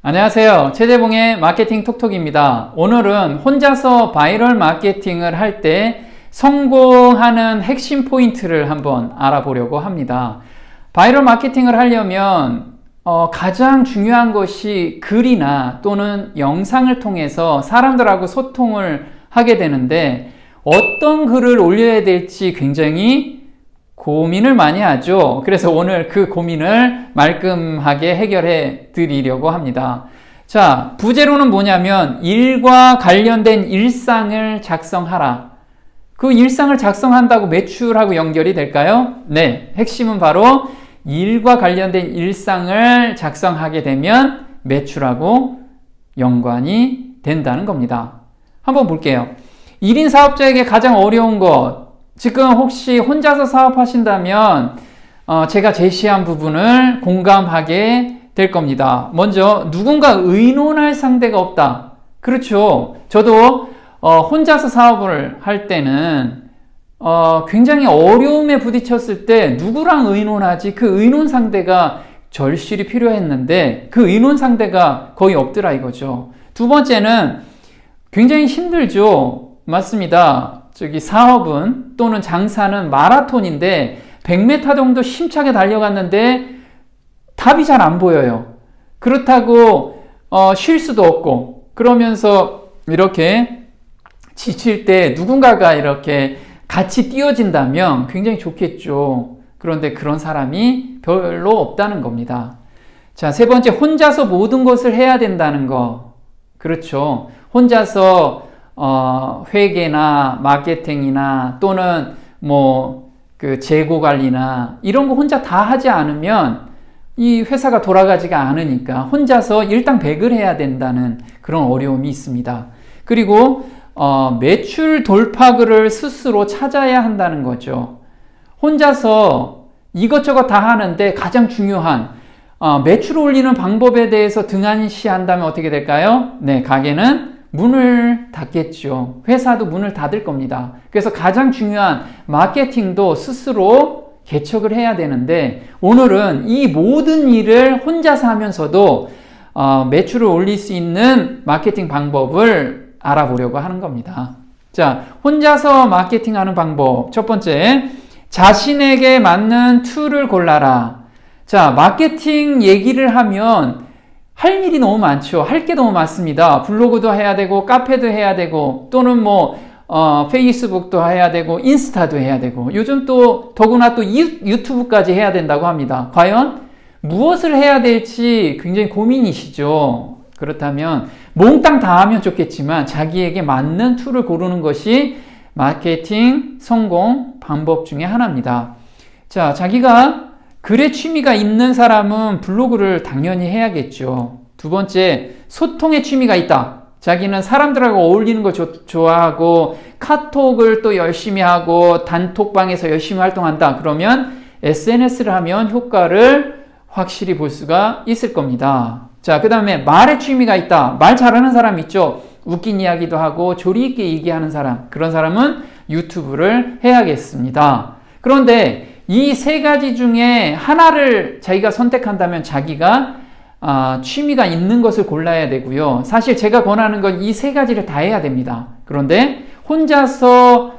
안녕하세요. 최재봉의 마케팅 톡톡입니다. 오늘은 혼자서 바이럴 마케팅을 할 때 성공하는 핵심 포인트를 한번 알아보려고 합니다. 바이럴 마케팅을 하려면 가장 중요한 것이 글이나 또는 영상을 통해서 사람들하고 소통을 하게 되는데 어떤 글을 올려야 될지 굉장히 고민을 많이 하죠. 그래서 오늘 그 고민을 말끔하게 해결해 드리려고 합니다. 자, 부제로는 뭐냐면 일과 관련된 일상을 작성하라. 그 일상을 작성한다고 매출하고 연결이 될까요? 네, 핵심은 바로 일과 관련된 일상을 작성하게 되면 매출하고 연관이 된다는 겁니다. 한번 볼게요. 1인 사업자에게 가장 어려운 것, 지금 혹시 혼자서 사업하신다면 제가 제시한 부분을 공감하게 될 겁니다. 먼저 누군가 의논할 상대가 없다. 그렇죠. 저도 혼자서 사업을 할 때는 굉장히 어려움에 부딪혔을 때 누구랑 의논하지? 그 의논 상대가 절실히 필요했는데 그 의논 상대가 거의 없더라 이거죠. 두 번째는 굉장히 힘들죠. 맞습니다. 사업은 또는 장사는 마라톤인데 100m 정도 힘차게 달려갔는데 답이 잘 안 보여요. 그렇다고 쉴 수도 없고 그러면서 이렇게 지칠 때 누군가가 이렇게 같이 뛰어진다면 굉장히 좋겠죠. 그런데 그런 사람이 별로 없다는 겁니다. 자, 세 번째, 혼자서 모든 것을 해야 된다는 거. 그렇죠. 혼자서 회계나 마케팅이나 또는 그 재고 관리나 이런 거 혼자 다 하지 않으면 이 회사가 돌아가지가 않으니까 혼자서 일당백을 해야 된다는 그런 어려움이 있습니다. 그리고 매출 돌파구를 스스로 찾아야 한다는 거죠. 혼자서 이것저것 다 하는데 가장 중요한 매출 올리는 방법에 대해서 등한시한다면 어떻게 될까요? 네, 가게는 문을 닫겠죠. 회사도 문을 닫을 겁니다. 그래서 가장 중요한 마케팅도 스스로 개척을 해야 되는데 오늘은 이 모든 일을 혼자서 하면서도 매출을 올릴 수 있는 마케팅 방법을 알아보려고 하는 겁니다. 자, 혼자서 마케팅하는 방법. 첫 번째, 자신에게 맞는 툴을 골라라. 자, 마케팅 얘기를 하면 할 일이 너무 많죠. 할 게 너무 많습니다. 블로그도 해야 되고, 카페도 해야 되고, 또는 페이스북도 해야 되고, 인스타도 해야 되고, 요즘 또, 더구나 또 유튜브까지 해야 된다고 합니다. 과연 무엇을 해야 될지 굉장히 고민이시죠. 그렇다면, 몽땅 다 하면 좋겠지만, 자기에게 맞는 툴을 고르는 것이 마케팅 성공 방법 중에 하나입니다. 자, 자기가 글에 취미가 있는 사람은 블로그를 당연히 해야겠죠. 두 번째, 소통의 취미가 있다. 자기는 사람들하고 어울리는 거 좋아하고 카톡을 또 열심히 하고 단톡방에서 열심히 활동한다. 그러면 SNS를 하면 효과를 확실히 볼 수가 있을 겁니다. 자, 그 다음에 말의 취미가 있다. 말 잘하는 사람 있죠. 웃긴 이야기도 하고 조리 있게 얘기하는 사람. 그런 사람은 유튜브를 해야겠습니다. 그런데 이 세 가지 중에 하나를 자기가 선택한다면 자기가 취미가 있는 것을 골라야 되고요. 사실 제가 권하는 건 이 세 가지를 다 해야 됩니다. 그런데 혼자서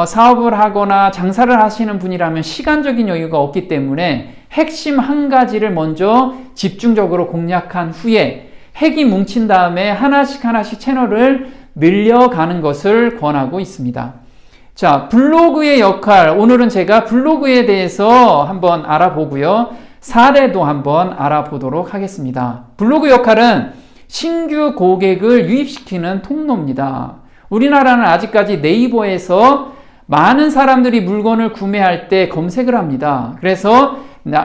사업을 하거나 장사를 하시는 분이라면 시간적인 여유가 없기 때문에 핵심 한 가지를 먼저 집중적으로 공략한 후에 핵이 뭉친 다음에 하나씩 채널을 늘려가는 것을 권하고 있습니다. 자, 블로그의 역할. 오늘은 제가 블로그에 대해서 한번 알아보고요. 사례도 한번 알아보도록 하겠습니다. 블로그 역할은 신규 고객을 유입시키는 통로입니다. 우리나라는 아직까지 네이버에서 많은 사람들이 물건을 구매할 때 검색을 합니다. 그래서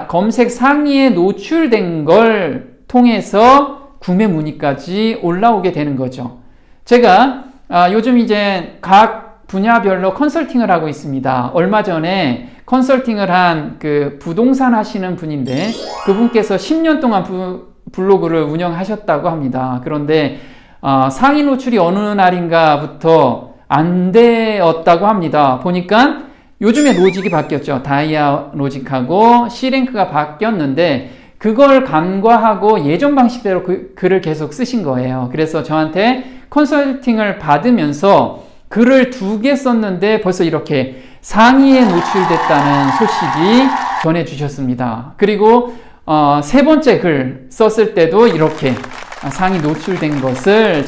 검색 상위에 노출된 걸 통해서 구매 문의까지 올라오게 되는 거죠. 제가 요즘 이제 각 분야별로 컨설팅을 하고 있습니다. 얼마 전에 컨설팅을 한 그 부동산 하시는 분인데 그분께서 10년 동안 블로그를 운영하셨다고 합니다. 그런데 상위 노출이 어느 날인가부터 안 되었다고 합니다. 보니까 요즘에 로직이 바뀌었죠. 다이아 로직하고 C랭크가 바뀌었는데 그걸 간과하고 예전 방식대로 글을 계속 쓰신 거예요. 그래서 저한테 컨설팅을 받으면서 글을 2개 썼는데 벌써 이렇게 상위에 노출됐다는 소식이 전해주셨습니다. 그리고 3번째 글 썼을 때도 이렇게 상위 노출된 것을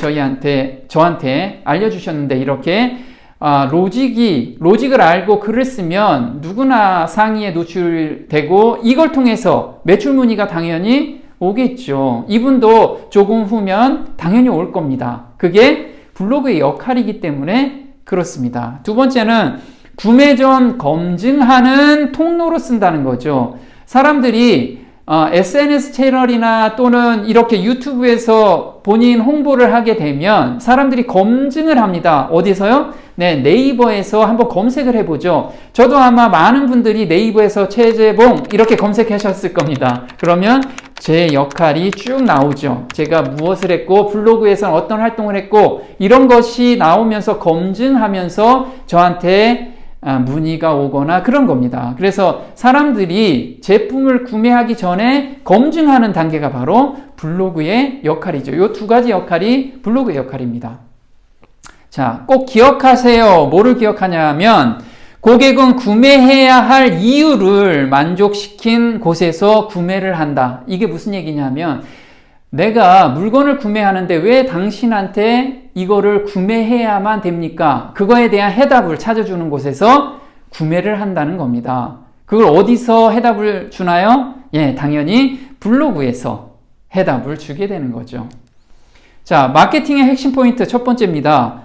저한테 알려주셨는데, 이렇게 로직을 알고 글을 쓰면 누구나 상위에 노출되고 이걸 통해서 매출 문의가 당연히 오겠죠. 이분도 조금 후면 당연히 올 겁니다. 그게 블로그의 역할이기 때문에 그렇습니다. 2번째는 구매 전 검증하는 통로로 쓴다는 거죠. 사람들이 SNS 채널이나 또는 이렇게 유튜브에서 본인 홍보를 하게 되면 사람들이 검증을 합니다. 어디서요? 네, 네이버에서 한번 검색을 해보죠. 저도 아마 많은 분들이 네이버에서 최재봉 이렇게 검색하셨을 겁니다. 그러면 제 역할이 쭉 나오죠. 제가 무엇을 했고 블로그에서는 어떤 활동을 했고 이런 것이 나오면서 검증하면서 저한테 문의가 오거나 그런 겁니다. 그래서 사람들이 제품을 구매하기 전에 검증하는 단계가 바로 블로그의 역할이죠. 이 2가지 역할이 블로그의 역할입니다. 자, 꼭 기억하세요. 뭐를 기억하냐면 고객은 구매해야 할 이유를 만족시킨 곳에서 구매를 한다. 이게 무슨 얘기냐면 내가 물건을 구매하는데 왜 당신한테 이거를 구매해야만 됩니까? 그거에 대한 해답을 찾아주는 곳에서 구매를 한다는 겁니다. 그걸 어디서 해답을 주나요? 예, 당연히 블로그에서 해답을 주게 되는 거죠. 자, 마케팅의 핵심 포인트 첫 번째입니다.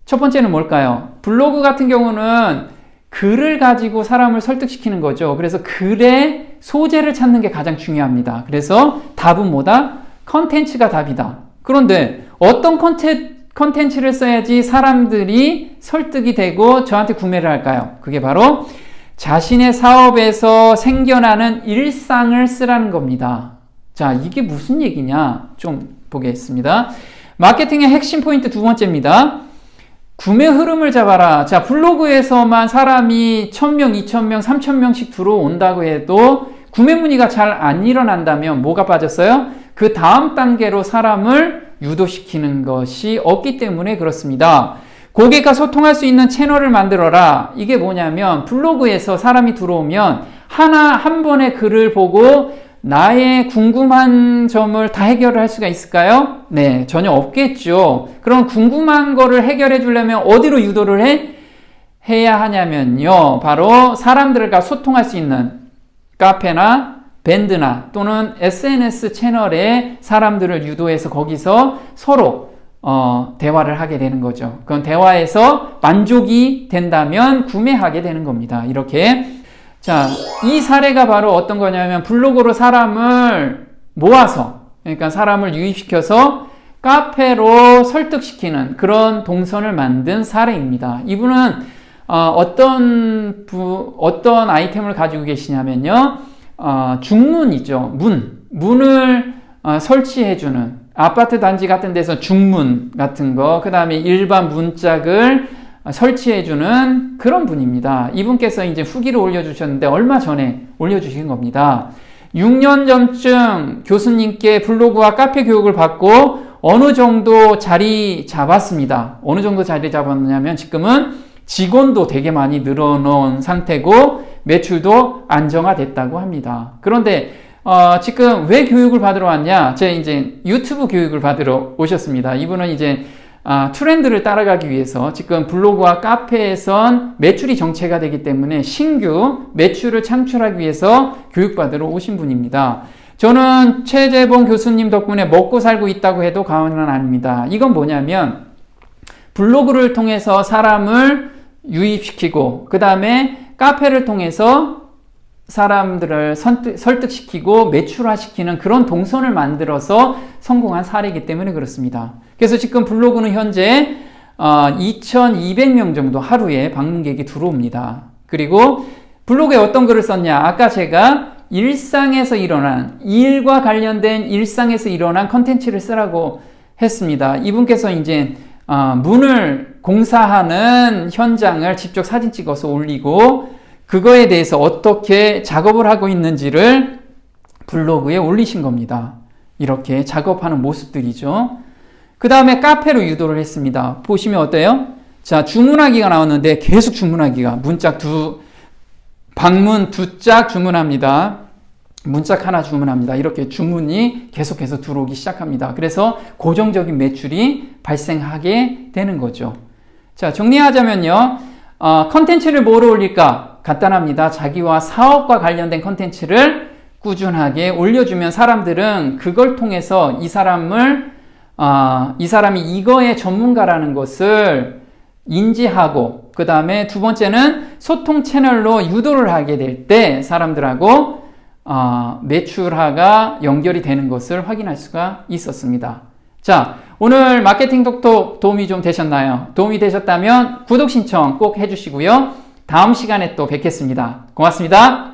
첫 번째는 뭘까요? 블로그 같은 경우는 글을 가지고 사람을 설득시키는 거죠. 그래서 글의 소재를 찾는 게 가장 중요합니다. 그래서 답은 뭐다? 컨텐츠가 답이다. 그런데 어떤 컨텐츠를 써야지 사람들이 설득이 되고 저한테 구매를 할까요? 그게 바로 자신의 사업에서 생겨나는 일상을 쓰라는 겁니다. 자, 이게 무슨 얘기냐? 좀 보겠습니다. 마케팅의 핵심 포인트 2번째입니다. 구매 흐름을 잡아라. 자, 블로그에서만 사람이 1000명, 2000명, 3000명씩 들어온다고 해도 구매 문의가 잘 안 일어난다면 뭐가 빠졌어요? 그 다음 단계로 사람을 유도시키는 것이 없기 때문에 그렇습니다. 고객과 소통할 수 있는 채널을 만들어라. 이게 뭐냐면 블로그에서 사람이 들어오면 한 번의 글을 보고 나의 궁금한 점을 다 해결을 할 수가 있을까요? 네, 전혀 없겠죠. 그럼 궁금한 거를 해결해 주려면 어디로 유도를 해야 하냐면요. 바로 사람들과 소통할 수 있는 카페나 밴드나 또는 SNS 채널에 사람들을 유도해서 거기서 서로 대화를 하게 되는 거죠. 그건 대화에서 만족이 된다면 구매하게 되는 겁니다. 이렇게. 자, 이 사례가 바로 어떤 거냐면 블로그로 사람을 모아서, 그러니까 사람을 유입시켜서 카페로 설득시키는 그런 동선을 만든 사례입니다. 이분은 어떤 아이템을 가지고 계시냐면요. 중문이죠. 문을 설치해주는 아파트 단지 같은 데서 중문 같은 거, 그 다음에 일반 문짝을 설치해주는 그런 분입니다. 이분께서 이제 후기를 올려주셨는데 얼마 전에 올려주신 겁니다. 6년 전쯤 교수님께 블로그와 카페 교육을 받고 어느 정도 자리 잡았습니다. 어느 정도 자리 잡았냐면 지금은 직원도 되게 많이 늘어놓은 상태고 매출도 안정화됐다고 합니다. 그런데 지금 왜 교육을 받으러 왔냐? 제 이제 유튜브 교육을 받으러 오셨습니다. 이분은 이제 트렌드를 따라가기 위해서 지금 블로그와 카페에선 매출이 정체가 되기 때문에 신규 매출을 창출하기 위해서 교육받으러 오신 분입니다. 저는 최재봉 교수님 덕분에 먹고 살고 있다고 해도 과언은 아닙니다. 이건 뭐냐면 블로그를 통해서 사람을 유입시키고 그 다음에 카페를 통해서 사람들을 설득시키고 매출화시키는 그런 동선을 만들어서 성공한 사례이기 때문에 그렇습니다. 그래서 지금 블로그는 현재 2200명 정도 하루에 방문객이 들어옵니다. 그리고 블로그에 어떤 글을 썼냐? 아까 제가 일상에서 일어난, 일과 관련된 일상에서 일어난 컨텐츠를 쓰라고 했습니다. 이분께서 이제 문을 공사하는 현장을 직접 사진 찍어서 올리고 그거에 대해서 어떻게 작업을 하고 있는지를 블로그에 올리신 겁니다. 이렇게 작업하는 모습들이죠. 그 다음에 카페로 유도를 했습니다. 보시면 어때요? 자, 주문하기가 나왔는데 계속 주문하기가 방문 2짝 주문합니다. 문짝 하나 주문합니다. 이렇게 주문이 계속해서 들어오기 시작합니다. 그래서 고정적인 매출이 발생하게 되는 거죠. 자, 정리하자면요. 컨텐츠를 뭐로 올릴까? 간단합니다. 자기와 사업과 관련된 컨텐츠를 꾸준하게 올려주면 사람들은 그걸 통해서 이 사람이 이거의 전문가라는 것을 인지하고, 그 다음에 두 번째는 소통 채널로 유도를 하게 될 때 사람들하고 매출화가 연결이 되는 것을 확인할 수가 있었습니다. 자, 오늘 마케팅 톡톡 도움이 좀 되셨나요? 도움이 되셨다면 구독 신청 꼭 해주시고요. 다음 시간에 또 뵙겠습니다. 고맙습니다.